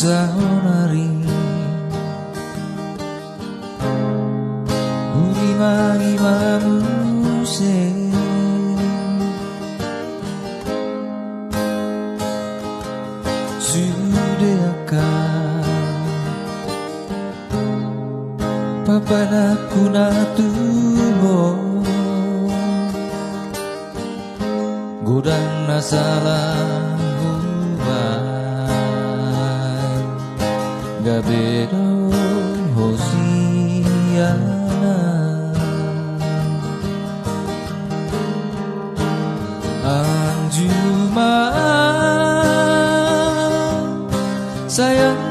saonari urima imamuse sudeka papanaku natuho godang nasalah Gabedo Hosiana Anjuma sayang